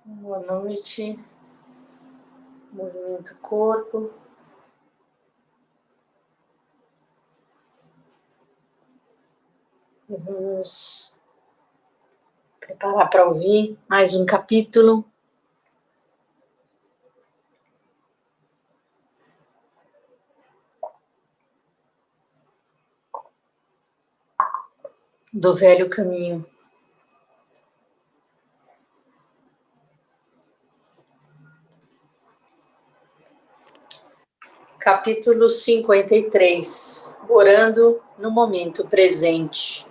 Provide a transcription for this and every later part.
Boa noite. Movimento corpo. Vamos preparar para ouvir mais um capítulo do Velho Caminho. Capítulo 53. Orando no momento presente.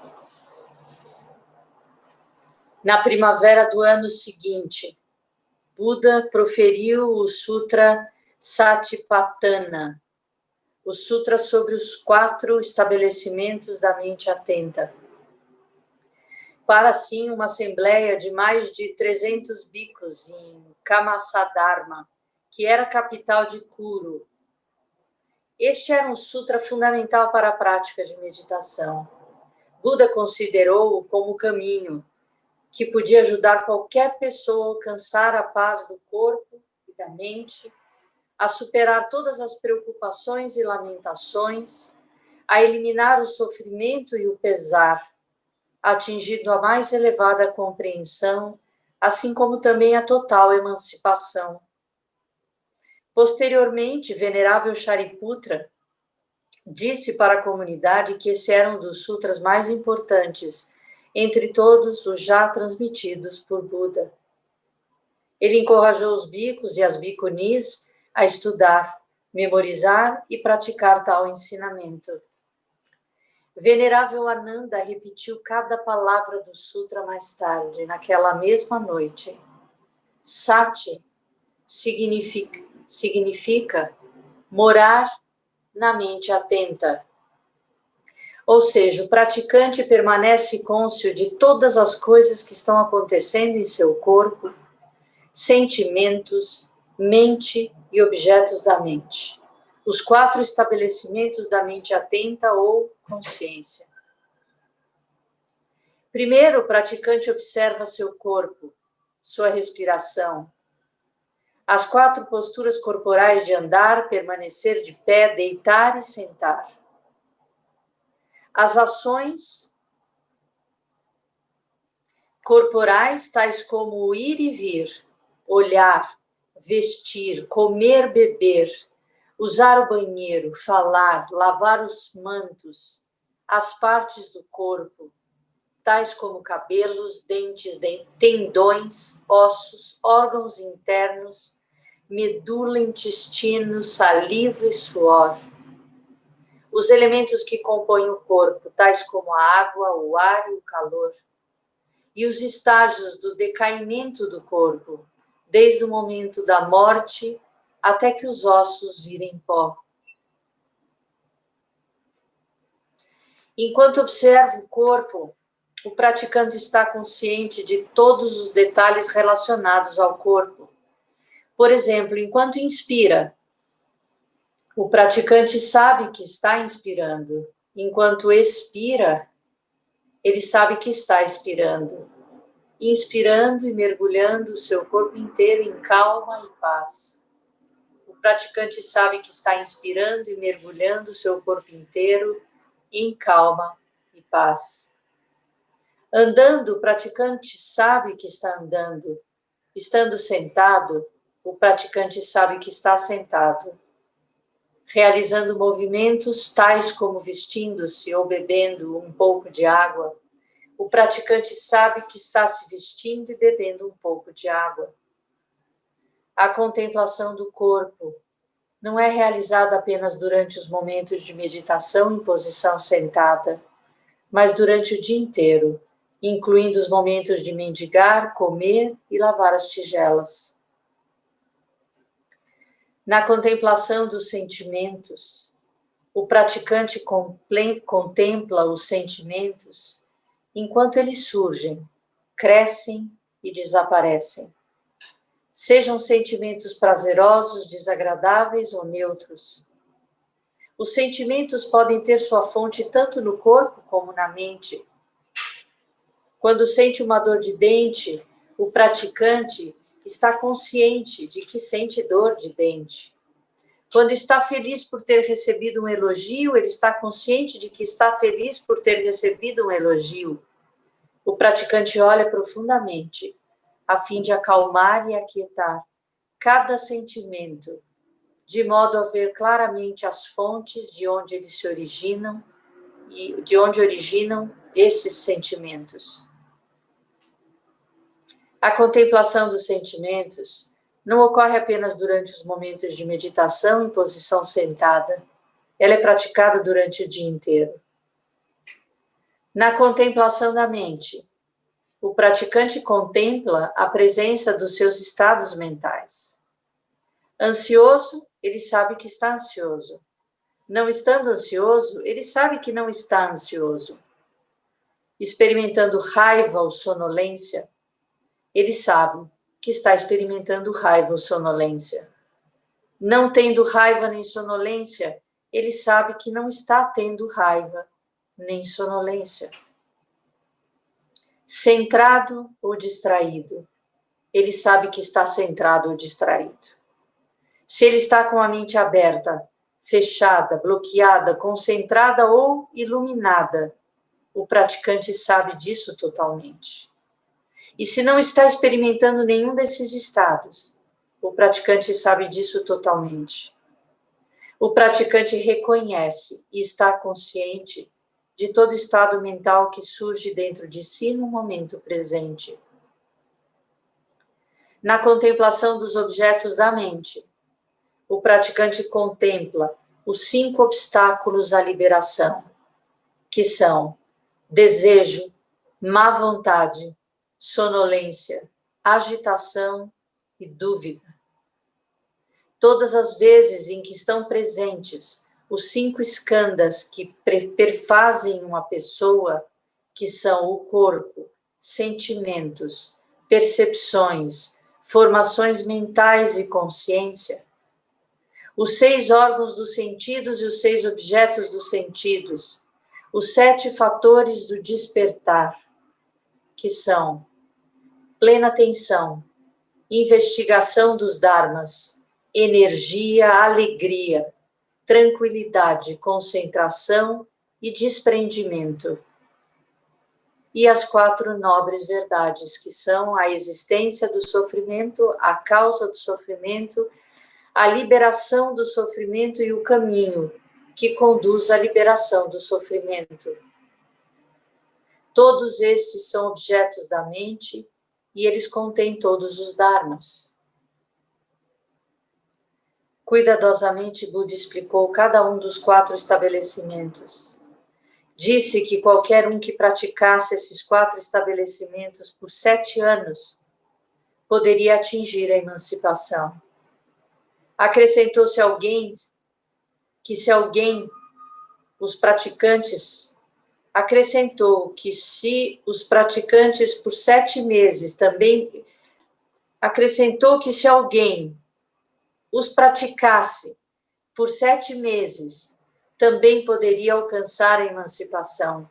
Na primavera do ano seguinte, Buda proferiu o Sutra Satipatthana, o Sutra sobre os 4 estabelecimentos da mente atenta. Para assim uma assembleia de mais de 300 bhikkhus em Kamasadharma, que era a capital de Kuru. Este era um sutra fundamental para a prática de meditação. Buda considerou-o como caminho que podia ajudar qualquer pessoa a alcançar a paz do corpo e da mente, a superar todas as preocupações e lamentações, a eliminar o sofrimento e o pesar, atingindo a mais elevada compreensão, assim como também a total emancipação. Posteriormente, venerável Shariputra disse para a comunidade que esse era um dos sutras mais importantes entre todos os já transmitidos por Buda. Ele encorajou os bhikkhus e as bhikkhunis a estudar, memorizar e praticar tal ensinamento. Venerável Ananda repetiu cada palavra do sutra mais tarde, naquela mesma noite. Sati significa morar na mente atenta. Ou seja, o praticante permanece cônscio de todas as coisas que estão acontecendo em seu corpo, sentimentos, mente e objetos da mente. Os 4 estabelecimentos da mente atenta ou consciência. Primeiro, o praticante observa seu corpo, sua respiração, as 4 posturas corporais de andar, permanecer de pé, deitar e sentar. As ações corporais, tais como ir e vir, olhar, vestir, comer, beber, usar o banheiro, falar, lavar os mantos, as partes do corpo, tais como cabelos, dentes, tendões, ossos, órgãos internos, medula, intestino, saliva e suor. Os elementos que compõem o corpo, tais como a água, o ar e o calor. E os estágios do decaimento do corpo, desde o momento da morte até que os ossos virem pó. Enquanto observa o corpo, o praticante está consciente de todos os detalhes relacionados ao corpo. Por exemplo, enquanto inspira, o praticante sabe que está inspirando. Enquanto expira, ele sabe que está expirando. Inspirando e mergulhando o seu corpo inteiro em calma e paz. O praticante sabe que está inspirando e mergulhando o seu corpo inteiro em calma e paz. Andando, o praticante sabe que está andando. Estando sentado, o praticante sabe que está sentado. Realizando movimentos tais como vestindo-se ou bebendo um pouco de água, o praticante sabe que está se vestindo e bebendo um pouco de água. A contemplação do corpo não é realizada apenas durante os momentos de meditação em posição sentada, mas durante o dia inteiro, incluindo os momentos de mendigar, comer e lavar as tigelas. Na contemplação dos sentimentos, o praticante contempla os sentimentos enquanto eles surgem, crescem e desaparecem. Sejam sentimentos prazerosos, desagradáveis ou neutros. Os sentimentos podem ter sua fonte tanto no corpo como na mente. Quando sente uma dor de dente, o praticante está consciente de que sente dor de dente. Quando está feliz por ter recebido um elogio, ele está consciente de que está feliz por ter recebido um elogio. O praticante olha profundamente, a fim de acalmar e aquietar cada sentimento, de modo a ver claramente as fontes de onde eles se originam e de onde originam esses sentimentos. A contemplação dos sentimentos não ocorre apenas durante os momentos de meditação em posição sentada. Ela é praticada durante o dia inteiro. Na contemplação da mente, o praticante contempla a presença dos seus estados mentais. Ansioso, ele sabe que está ansioso. Não estando ansioso, ele sabe que não está ansioso. Experimentando raiva ou sonolência, ele sabe que está experimentando raiva ou sonolência. Não tendo raiva nem sonolência, ele sabe que não está tendo raiva nem sonolência. Centrado ou distraído, ele sabe que está centrado ou distraído. Se ele está com a mente aberta, fechada, bloqueada, concentrada ou iluminada, o praticante sabe disso totalmente. E se não está experimentando nenhum desses estados, o praticante sabe disso totalmente. O praticante reconhece e está consciente de todo estado mental que surge dentro de si no momento presente. Na contemplação dos objetos da mente, o praticante contempla os 5 obstáculos à liberação, que são desejo, má vontade, sonolência, agitação e dúvida. Todas as vezes em que estão presentes os 5 skandhas que perfazem uma pessoa, que são o corpo, sentimentos, percepções, formações mentais e consciência, os 6 órgãos dos sentidos e os 6 objetos dos sentidos, os 7 fatores do despertar, que são plena atenção, investigação dos dharmas, energia, alegria, tranquilidade, concentração e desprendimento. E as 4 nobres verdades, que são a existência do sofrimento, a causa do sofrimento, a liberação do sofrimento e o caminho que conduz à liberação do sofrimento. Todos esses são objetos da mente e eles contêm todos os dharmas. Cuidadosamente, Buda explicou cada um dos 4 estabelecimentos. Disse que qualquer um que praticasse esses 4 estabelecimentos por 7 anos poderia atingir a emancipação. Acrescentou se alguém, os praticantes, acrescentou que se os praticantes por 7 meses também, acrescentou que se alguém os praticasse por 7 meses, também poderia alcançar a emancipação.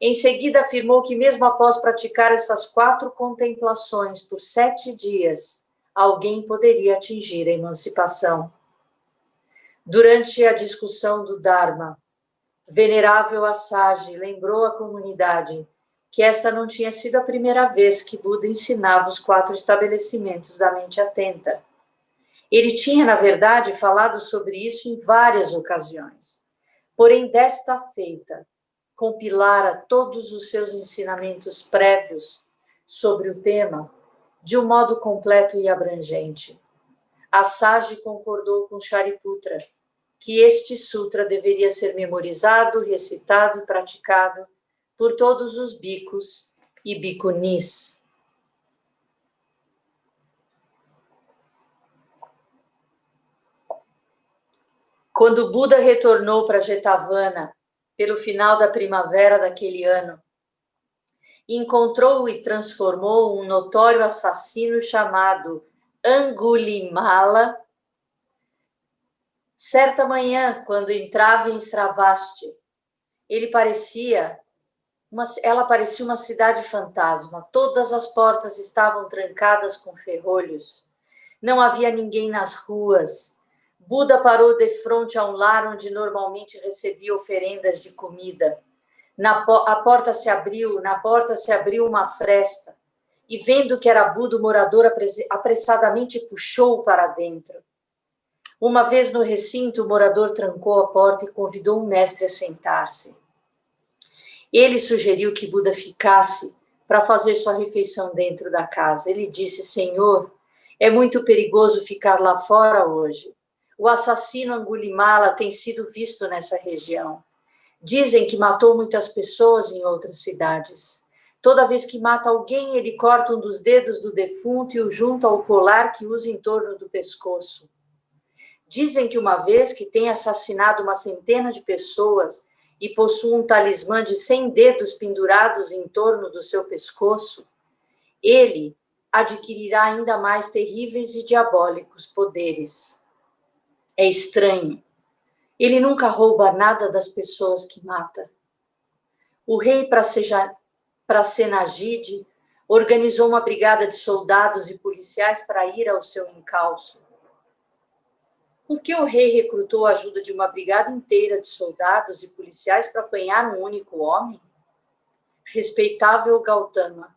Em seguida, afirmou que mesmo após praticar essas 4 contemplações por 7 dias, alguém poderia atingir a emancipação. Durante a discussão do Dharma, Venerável Assaji lembrou à comunidade que esta não tinha sido a primeira vez que Buda ensinava os 4 estabelecimentos da mente atenta. Ele tinha, na verdade, falado sobre isso em várias ocasiões. Porém, desta feita, compilara todos os seus ensinamentos prévios sobre o tema de um modo completo e abrangente. Assaji concordou com Shariputra que este sutra deveria ser memorizado, recitado e praticado por todos os bhikkhus e bhikkhunis. Quando Buda retornou para Jetavana, pelo final da primavera daquele ano, encontrou e transformou um notório assassino chamado Angulimala. Certa manhã, quando entrava em Sravasti, ele parecia Ela parecia uma cidade fantasma. Todas as portas estavam trancadas com ferrolhos. Não havia ninguém nas ruas. Buda parou de frente a um lar onde normalmente recebia oferendas de comida. A porta se abriu, na porta se abriu uma fresta. E vendo que era Buda, o morador apressadamente puxou-o para dentro. Uma vez no recinto, o morador trancou a porta e convidou o mestre a sentar-se. Ele sugeriu que Buda ficasse para fazer sua refeição dentro da casa. Ele disse: Senhor, é muito perigoso ficar lá fora hoje. O assassino Angulimala tem sido visto nessa região. Dizem que matou muitas pessoas em outras cidades. Toda vez que mata alguém, ele corta um dos dedos do defunto e o junta ao colar que usa em torno do pescoço. Dizem que uma vez que tem assassinado uma centena de pessoas e possui um talismã de 100 dedos pendurados em torno do seu pescoço, ele adquirirá ainda mais terríveis e diabólicos poderes. É estranho. Ele nunca rouba nada das pessoas que mata. O rei Prasenajit organizou uma brigada de soldados e policiais para ir ao seu encalço. Por que o rei recrutou a ajuda de uma brigada inteira de soldados e policiais para apanhar um único homem? Respeitável Gautama,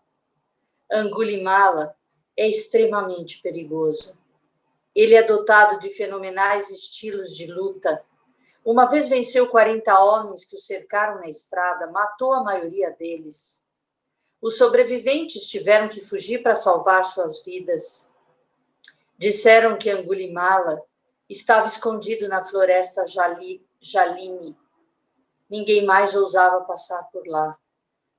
Angulimala é extremamente perigoso. Ele é dotado de fenomenais estilos de luta. Uma vez venceu 40 homens que o cercaram na estrada, matou a maioria deles. Os sobreviventes tiveram que fugir para salvar suas vidas. Disseram que Angulimala estava escondido na floresta Jalini. Ninguém mais ousava passar por lá.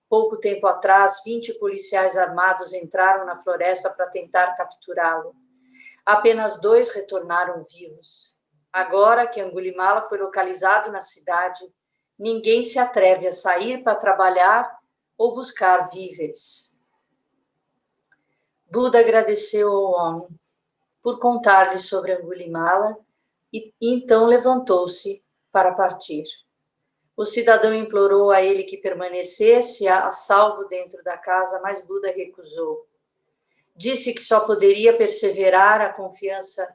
Pouco tempo atrás, 20 policiais armados entraram na floresta para tentar capturá-lo. Apenas 2 retornaram vivos. Agora que Angulimala foi localizado na cidade, ninguém se atreve a sair para trabalhar ou buscar víveres. Buda agradeceu ao homem por contar-lhe sobre Angulimala e então levantou-se para partir. O cidadão implorou a ele que permanecesse a salvo dentro da casa, mas Buda recusou. Disse que só poderia preservar a confiança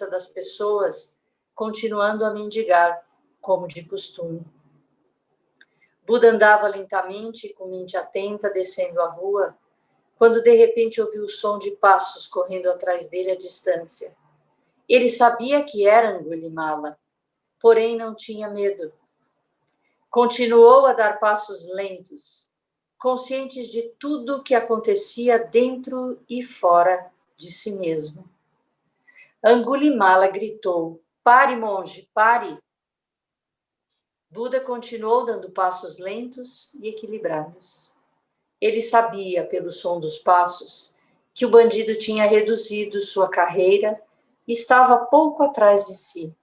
das pessoas, continuando a mendigar, como de costume. Buda andava lentamente, com mente atenta, descendo a rua, quando de repente ouviu o som de passos correndo atrás dele à distância. Ele sabia que era Angulimala, porém não tinha medo. Continuou a dar passos lentos, conscientes de tudo o que acontecia dentro e fora de si mesmo. Angulimala gritou: "Pare, monge, pare!" Buda continuou dando passos lentos e equilibrados. Ele sabia, pelo som dos passos, que o bandido tinha reduzido sua carreira e estava pouco atrás de si.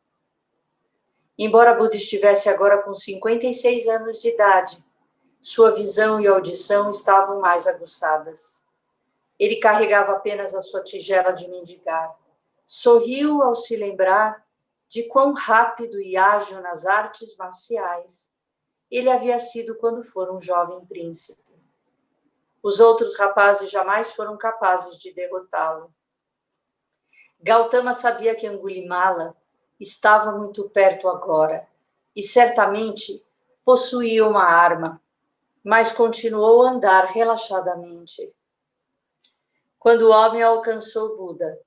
Embora Buda estivesse agora com 56 anos de idade, sua visão e audição estavam mais aguçadas. Ele carregava apenas a sua tigela de mendigar. Sorriu ao se lembrar de quão rápido e ágil nas artes marciais ele havia sido quando fora um jovem príncipe. Os outros rapazes jamais foram capazes de derrotá-lo. Gautama sabia que Angulimala estava muito perto agora e certamente possuía uma arma, mas continuou a andar relaxadamente. Quando o homem alcançou Buda,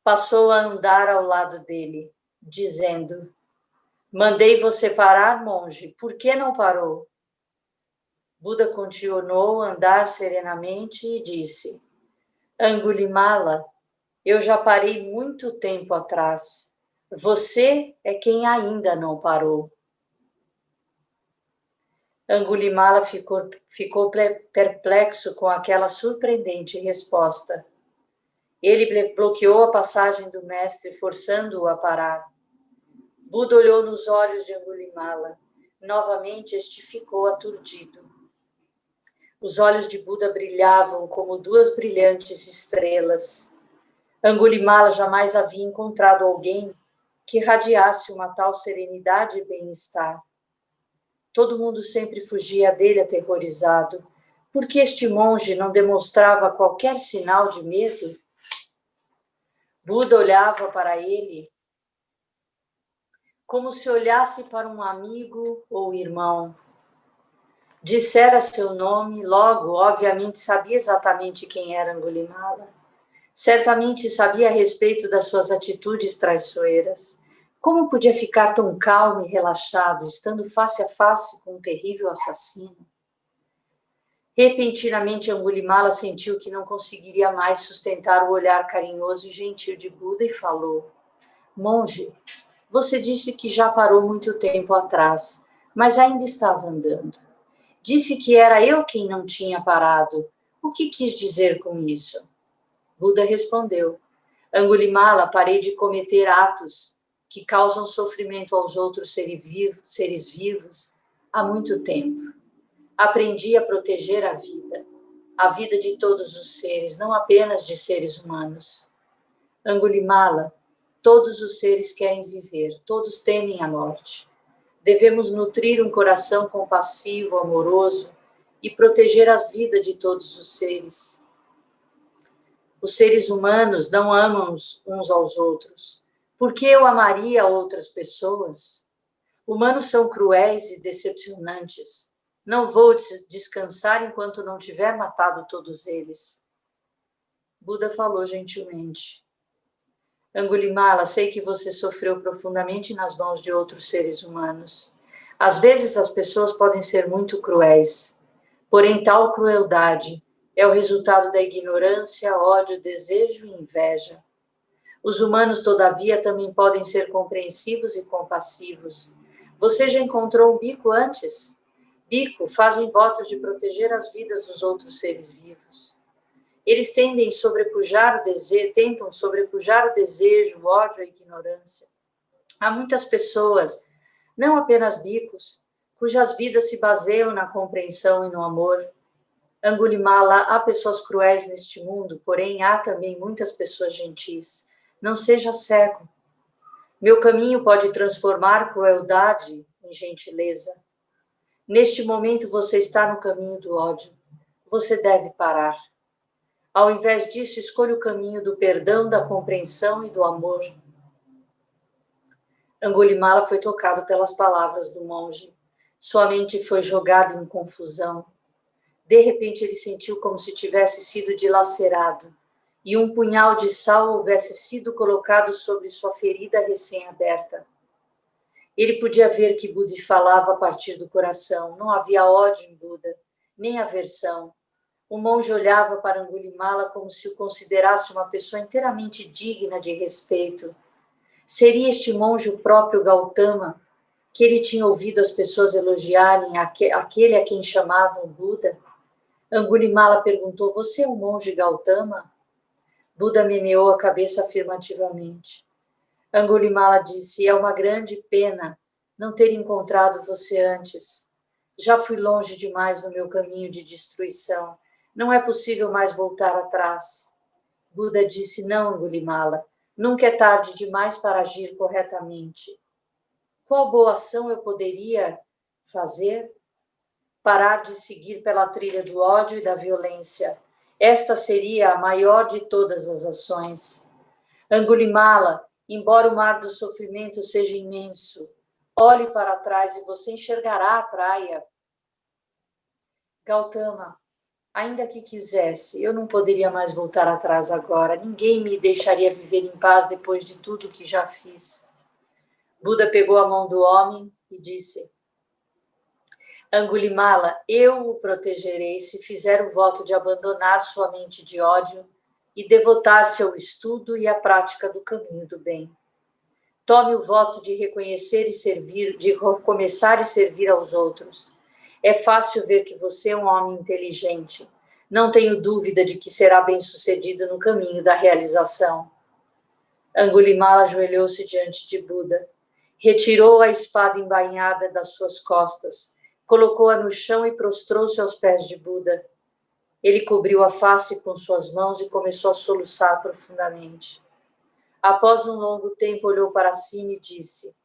passou a andar ao lado dele, dizendo: "Mandei você parar, monge, por que não parou?" Buda continuou a andar serenamente e disse: "Angulimala, eu já parei muito tempo atrás. Você é quem ainda não parou." Angulimala ficou perplexo com aquela surpreendente resposta. Ele bloqueou a passagem do mestre, forçando-o a parar. Buda olhou nos olhos de Angulimala. Novamente este ficou aturdido. Os olhos de Buda brilhavam como 2 brilhantes estrelas. Angulimala jamais havia encontrado alguém que radiasse uma tal serenidade e bem-estar. Todo mundo sempre fugia dele aterrorizado. Por que este monge não demonstrava qualquer sinal de medo? Buda olhava para ele como se olhasse para um amigo ou irmão. Dissera seu nome, logo, obviamente, sabia exatamente quem era Angulimala. Certamente sabia a respeito das suas atitudes traiçoeiras. Como podia ficar tão calmo e relaxado, estando face a face com um terrível assassino? Repentinamente, Angulimala sentiu que não conseguiria mais sustentar o olhar carinhoso e gentil de Buda e falou: Monge, você disse que já parou muito tempo atrás, mas ainda estava andando. Disse que era eu quem não tinha parado. O que quis dizer com isso? Buda respondeu: Angulimala, parei de cometer atos que causam sofrimento aos outros seres vivos há muito tempo. Aprendi a proteger a vida de todos os seres, não apenas de seres humanos. Angulimala, todos os seres querem viver, todos temem a morte. Devemos nutrir um coração compassivo, amoroso e proteger a vida de todos os seres. Os seres humanos não amam uns aos outros. Por que eu amaria outras pessoas? Humanos são cruéis e decepcionantes. Não vou descansar enquanto não tiver matado todos eles. Buda falou gentilmente. Angulimala, sei que você sofreu profundamente nas mãos de outros seres humanos. Às vezes as pessoas podem ser muito cruéis, porém tal crueldade é o resultado da ignorância, ódio, desejo e inveja. Os humanos, todavia, também podem ser compreensivos e compassivos. Você já encontrou um bico antes? Bico fazem votos de proteger as vidas dos outros seres vivos. Eles tentam sobrepujar o desejo, o ódio e a ignorância. Há muitas pessoas, não apenas bicos, cujas vidas se baseiam na compreensão e no amor. Angulimala, há pessoas cruéis neste mundo, porém há também muitas pessoas gentis. Não seja cego. Meu caminho pode transformar crueldade em gentileza. Neste momento você está no caminho do ódio. Você deve parar. Ao invés disso, escolha o caminho do perdão, da compreensão e do amor. Angulimala foi tocado pelas palavras do monge. Sua mente foi jogada em confusão. De repente, ele sentiu como se tivesse sido dilacerado e um punhal de sal houvesse sido colocado sobre sua ferida recém-aberta. Ele podia ver que Buda falava a partir do coração. Não havia ódio em Buda, nem aversão. O monge olhava para Angulimala como se o considerasse uma pessoa inteiramente digna de respeito. Seria este monge o próprio Gautama, que ele tinha ouvido as pessoas elogiarem, aquele a quem chamavam Buda? Angulimala perguntou: você é o monge Gautama? Buda meneou a cabeça afirmativamente. Angulimala disse: é uma grande pena não ter encontrado você antes. Já fui longe demais no meu caminho de destruição. Não é possível mais voltar atrás. Buda disse: não, Angulimala, nunca é tarde demais para agir corretamente. Qual boa ação eu poderia fazer? Parar de seguir pela trilha do ódio e da violência. Esta seria a maior de todas as ações. Angulimala, embora o mar do sofrimento seja imenso, olhe para trás e você enxergará a praia. Gautama, ainda que quisesse, eu não poderia mais voltar atrás agora. Ninguém me deixaria viver em paz depois de tudo que já fiz. Buda pegou a mão do homem e disse: Angulimala, eu o protegerei se fizer o voto de abandonar sua mente de ódio e devotar-se ao estudo e à prática do caminho do bem. Tome o voto de reconhecer e servir, de começar e servir aos outros. É fácil ver que você é um homem inteligente. Não tenho dúvida de que será bem-sucedido no caminho da realização. Angulimala ajoelhou-se diante de Buda. Retirou a espada embainhada das suas costas, colocou-a no chão e prostrou-se aos pés de Buda. Ele cobriu a face com suas mãos e começou a soluçar profundamente. Após um longo tempo, olhou para cima e disse: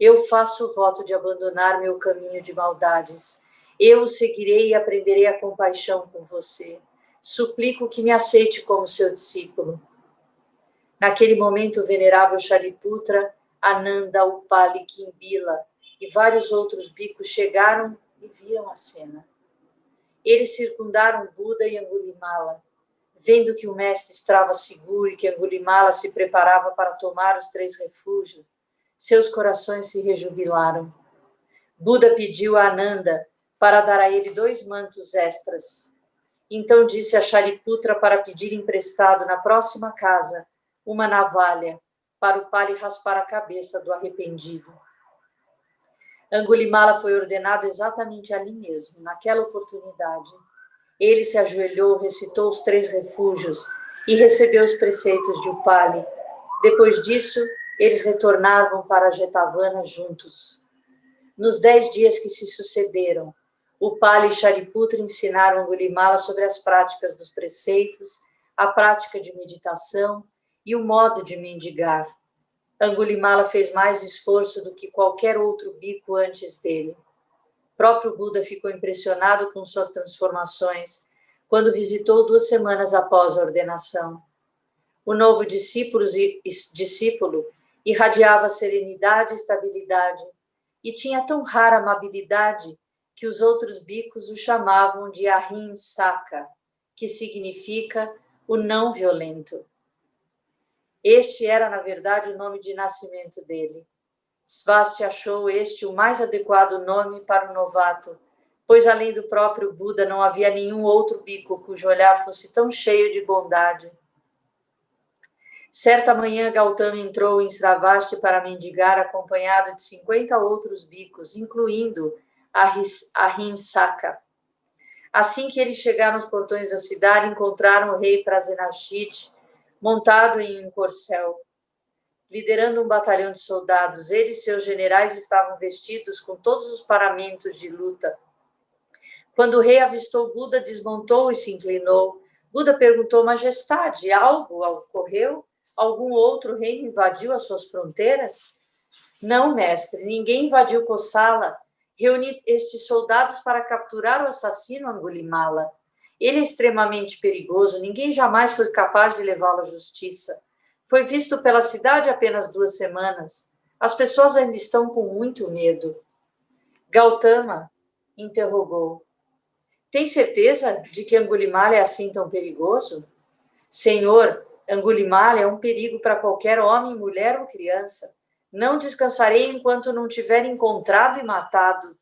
Eu faço o voto de abandonar meu caminho de maldades. Eu o seguirei e aprenderei a compaixão com você. Suplico que me aceite como seu discípulo. Naquele momento, o venerável Shariputra, Ananda, Upali, Kimbila e vários outros bhikkhus chegaram e viram a cena. Eles circundaram Buda e Angulimala. Vendo que o mestre estava seguro e que Angulimala se preparava para tomar os 3 refúgios, seus corações se rejubilaram. Buda pediu a Ananda para dar a ele 2 mantos extras. Então disse a Shariputra para pedir emprestado na próxima casa uma navalha para o Pali raspar a cabeça do arrependido. Angulimala foi ordenado exatamente ali mesmo, naquela oportunidade. Ele se ajoelhou, recitou os 3 refúgios e recebeu os preceitos de Upali. Depois disso, eles retornaram para Jetavana juntos. Nos 10 dias que se sucederam, Upali e Shariputra ensinaram Angulimala sobre as práticas dos preceitos, a prática de meditação e o modo de mendigar. Angulimala fez mais esforço do que qualquer outro bhikkhu antes dele. O próprio Buda ficou impressionado com suas transformações quando visitou 2 semanas após a ordenação. O novo discípulo irradiava serenidade e estabilidade e tinha tão rara amabilidade que os outros bhikkhus o chamavam de Ahimsaka, que significa o não violento. Este era, na verdade, o nome de nascimento dele. Svasti achou este o mais adequado nome para o novato, pois além do próprio Buda não havia nenhum outro bhikkhu cujo olhar fosse tão cheio de bondade. Certa manhã, Gautama entrou em Sravasti para mendigar acompanhado de 50 outros bhikkhus, incluindo Ahimsaka. Assim que eles chegaram aos portões da cidade, encontraram o rei Prasenashit montado em um corcel, liderando um batalhão de soldados. Ele e seus generais estavam vestidos com todos os paramentos de luta. Quando o rei avistou Buda, desmontou e se inclinou. Buda perguntou: Majestade, algo ocorreu? Algum outro reino invadiu as suas fronteiras? Não, mestre, ninguém invadiu Kosala. Reuni estes soldados para capturar o assassino Angulimala. Ele é extremamente perigoso, ninguém jamais foi capaz de levá-lo à justiça. Foi visto pela cidade há apenas 2 semanas. As pessoas ainda estão com muito medo. Gautama interrogou: tem certeza de que Angulimala é assim tão perigoso? Senhor, Angulimala é um perigo para qualquer homem, mulher ou criança. Não descansarei enquanto não tiver encontrado e matado.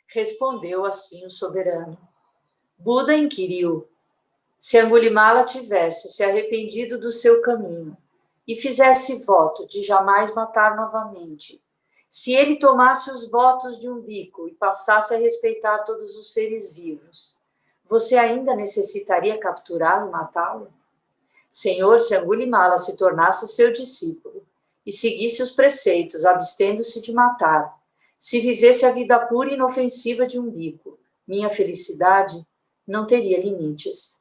Respondeu assim o soberano. Buda inquiriu: se Angulimala tivesse se arrependido do seu caminho e fizesse voto de jamais matar novamente, se ele tomasse os votos de um bhikkhu e passasse a respeitar todos os seres vivos, você ainda necessitaria capturá-lo e matá-lo? Senhor, se Angulimala se tornasse seu discípulo e seguisse os preceitos, abstendo-se de matar, se vivesse a vida pura e inofensiva de um bhikkhu, minha felicidade não teria limites.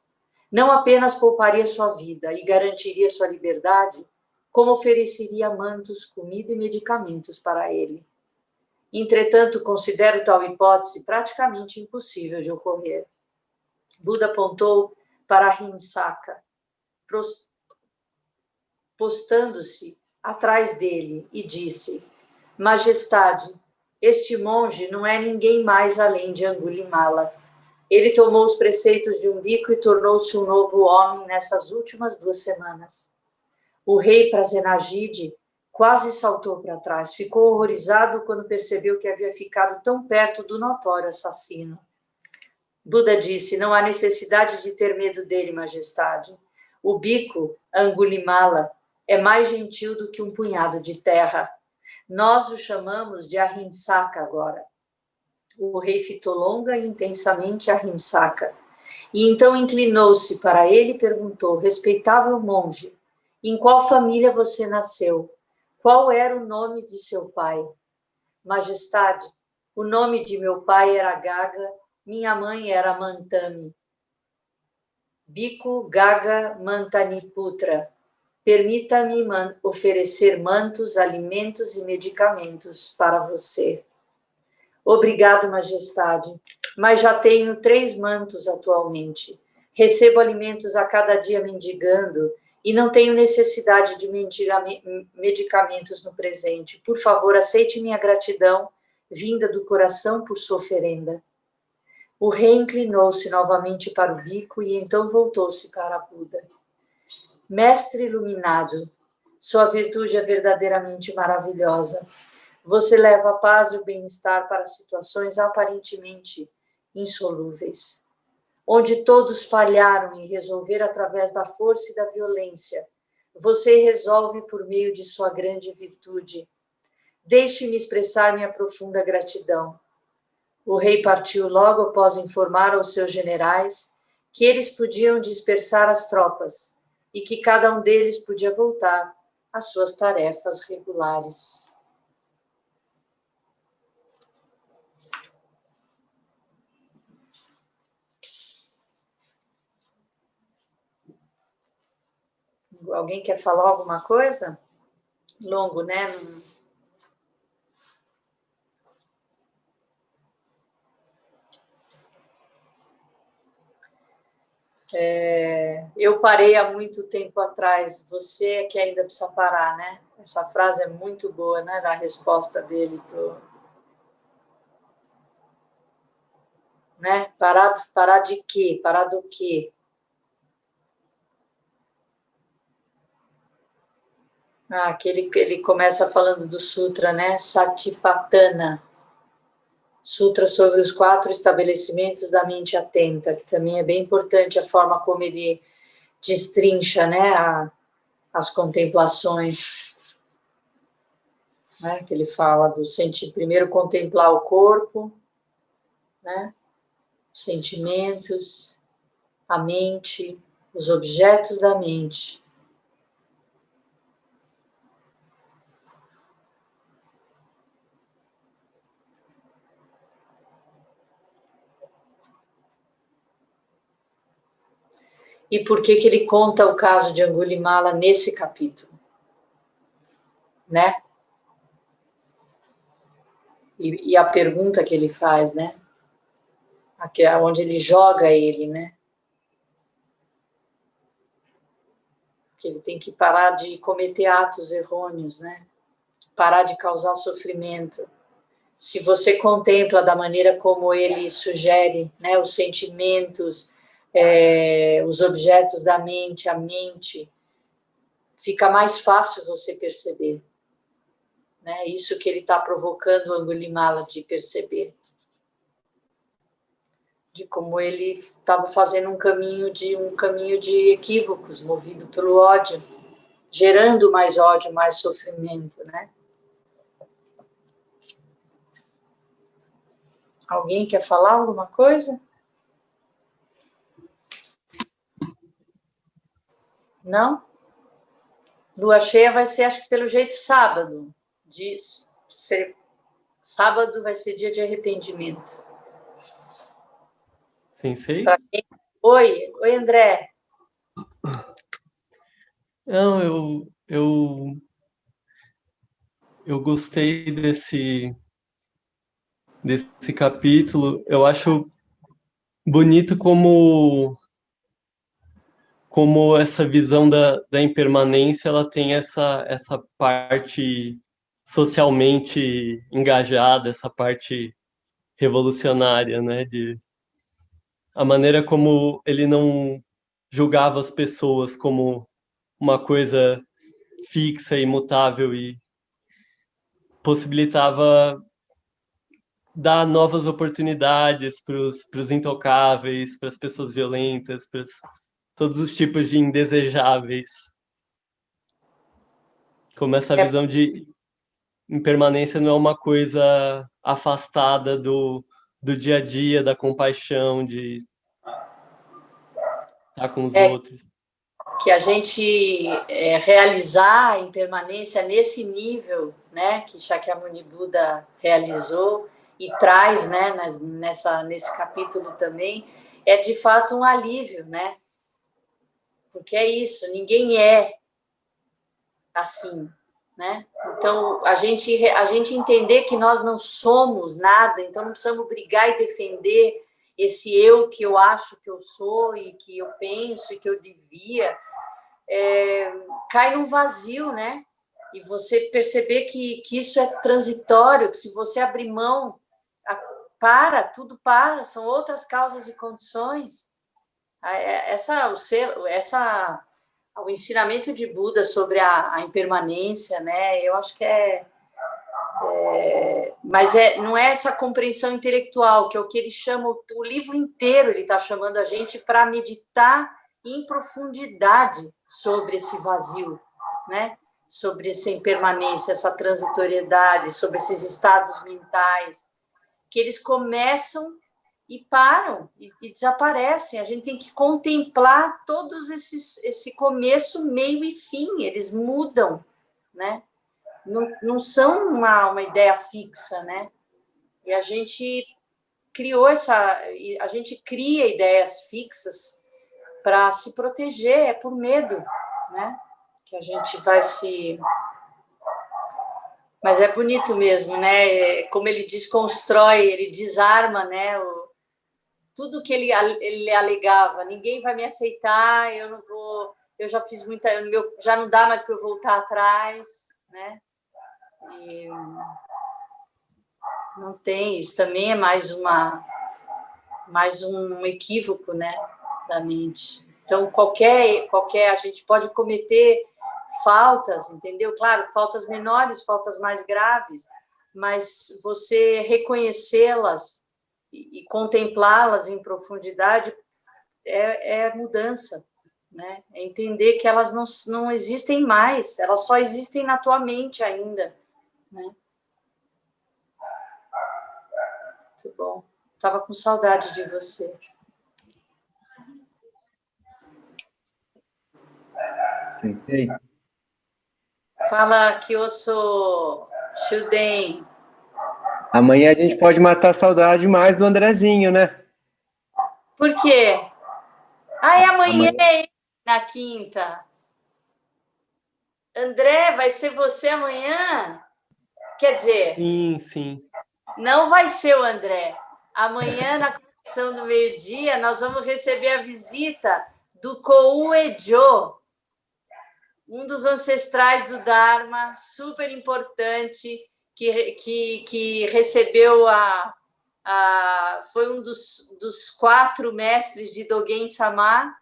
Não apenas pouparia sua vida e garantiria sua liberdade, como ofereceria mantos, comida e medicamentos para ele. Entretanto, considero tal hipótese praticamente impossível de ocorrer. Buda apontou para Ahimsaka, postando-se atrás dele, e disse: Majestade, este monge não é ninguém mais além de Angulimala. Ele tomou os preceitos de um bhikkhu e tornou-se um novo homem nessas últimas 2 semanas. O rei Prasenajit quase saltou para trás. Ficou horrorizado quando percebeu que havia ficado tão perto do notório assassino. Buda disse: não há necessidade de ter medo dele, majestade. O bhikkhu Angulimala é mais gentil do que um punhado de terra. Nós o chamamos de Ahimsaka agora. O rei fitou longa e intensamente Ahimsaka. E então inclinou-se para ele e perguntou: respeitável monge, em qual família você nasceu? Qual era o nome de seu pai? Majestade, o nome de meu pai era Gaga, minha mãe era Mantami. Bhikkhu Gaga Mantaniputra. Permita-me oferecer mantos, alimentos e medicamentos para você. Obrigado, Majestade, mas já tenho 3 mantos atualmente. Recebo alimentos a cada dia mendigando e não tenho necessidade de medicamentos no presente. Por favor, aceite minha gratidão, vinda do coração por sua oferenda. O rei inclinou-se novamente para o bico e então voltou-se para Buda. Mestre iluminado, sua virtude é verdadeiramente maravilhosa. Você leva a paz e o bem-estar para situações aparentemente insolúveis, onde todos falharam em resolver através da força e da violência. Você resolve por meio de sua grande virtude. Deixe-me expressar minha profunda gratidão. O rei partiu logo após informar aos seus generais que eles podiam dispersar as tropas e que cada um deles podia voltar às suas tarefas regulares. Alguém quer falar alguma coisa? Longo, né? Eu parei há muito tempo atrás, você é que ainda precisa parar, né? Essa frase é muito boa, né? Da resposta dele né? Parar de quê? Parar do quê? Que ele começa falando do sutra, né? Satipatthana. Sutra sobre os 4 estabelecimentos da mente atenta, que também é bem importante a forma como ele destrincha, né, as contemplações, né, que ele fala do primeiro contemplar o corpo, né, os sentimentos, a mente, os objetos da mente. E por que ele conta o caso de Angulimala nesse capítulo, né? E a pergunta que ele faz, né? Aqui é onde ele joga ele, né? Que ele tem que parar de cometer atos errôneos, né? Parar de causar sofrimento. Se você contempla da maneira como ele sugere, né, os sentimentos, os objetos da mente, a mente, fica mais fácil você perceber, né? Isso que ele está provocando o Angulimala de perceber, de como ele estava fazendo um caminho de equívocos, movido pelo ódio, gerando mais ódio, mais sofrimento, né? Alguém quer falar alguma coisa? Não? Lua cheia vai ser, acho que pelo jeito, sábado. Sábado vai ser dia de arrependimento. Sensei? Oi, André. Não, eu gostei desse capítulo. Eu acho bonito como essa visão da impermanência, ela tem essa parte socialmente engajada, essa parte revolucionária, né? A maneira como ele não julgava as pessoas como uma coisa fixa, imutável e possibilitava dar novas oportunidades para os intocáveis, para as pessoas violentas, para todos os tipos de indesejáveis. Como essa visão de impermanência não é uma coisa afastada do dia a dia, da compaixão, de estar com os outros. Que a gente realizar a impermanência nesse nível, né, que Shakyamuni Buda realizou e traz, né, nesse capítulo também, é de fato um alívio, né? Porque é isso, ninguém é assim, né? Então, a gente entender que nós não somos nada, então não precisamos brigar e defender esse eu que eu acho que eu sou e que eu penso e que eu devia, cai num vazio, né? E você perceber que isso é transitório, que se você abrir mão, tudo para, são outras causas e condições. O ensinamento de Buda sobre a impermanência, né? Eu acho que mas não é essa compreensão intelectual, que é o que ele chama, o livro inteiro ele está chamando a gente para meditar em profundidade sobre esse vazio, né? Sobre essa impermanência, essa transitoriedade, sobre esses estados mentais, que eles começam e param e desaparecem. A gente tem que contemplar todos esse começo, meio e fim. Eles mudam, né? Não são uma ideia fixa, né? E a gente a gente cria ideias fixas para se proteger, é por medo, né? Que a gente vai se... Mas é bonito mesmo, né? Como ele desconstrói, ele desarma, né? Tudo que ele alegava, ninguém vai me aceitar, eu não vou, eu já fiz muita, já não dá mais para eu voltar atrás, né? E não tem, isso também é mais um equívoco, né, da mente. Então, qualquer a gente pode cometer faltas, entendeu? Claro, faltas menores, faltas mais graves, mas você reconhecê-las e contemplá-las em profundidade é mudança, né? É entender que elas não existem mais, elas só existem na tua mente ainda, né? Muito bom. Estava com saudade de você. Sensei. Fala que eu sou Shuden. Amanhã a gente pode matar a saudade mais do Andrezinho, né? Por quê? Amanhã é na quinta. André, vai ser você amanhã? Quer dizer... Sim, sim. Não vai ser o André. Amanhã, na conexão do meio-dia, nós vamos receber a visita do Kouejo, um dos ancestrais do Dharma, super importante, que recebeu foi um dos 4 mestres de Dogen Sama,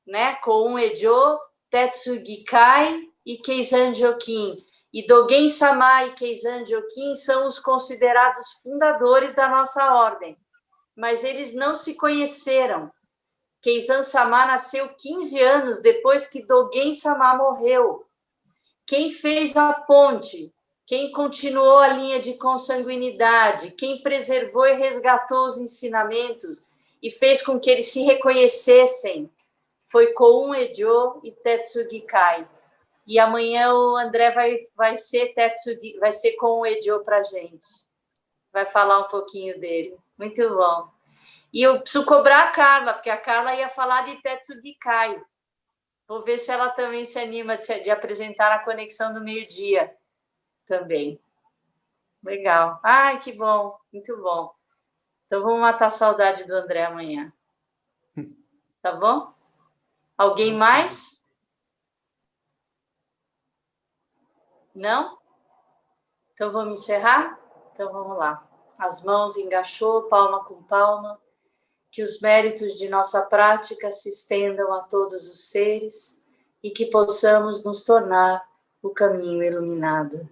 né? Kouejo, Tetsugikai e Keizan Jokin. E Dogen Sama e Keizan Jokin são os considerados fundadores da nossa ordem, mas eles não se conheceram. Keizan Sama nasceu 15 anos depois que Dogen Sama morreu. Quem fez a ponte, quem continuou a linha de consanguinidade, quem preservou e resgatou os ensinamentos e fez com que eles se reconhecessem foi Kouejo e Tetsugikai. E amanhã o André vai ser Kouejo para a gente. Vai falar um pouquinho dele. Muito bom. E eu preciso cobrar a Carla, porque a Carla ia falar de Tetsugikai. Vou ver se ela também se anima de apresentar a conexão do meio-dia também. Legal. Ai, que bom. Muito bom. Então, vamos matar a saudade do André amanhã. Tá bom? Alguém mais? Não? Então, vamos encerrar? Então, vamos lá. As mãos engaixou, palma com palma. Que os méritos de nossa prática se estendam a todos os seres e que possamos nos tornar o caminho iluminado.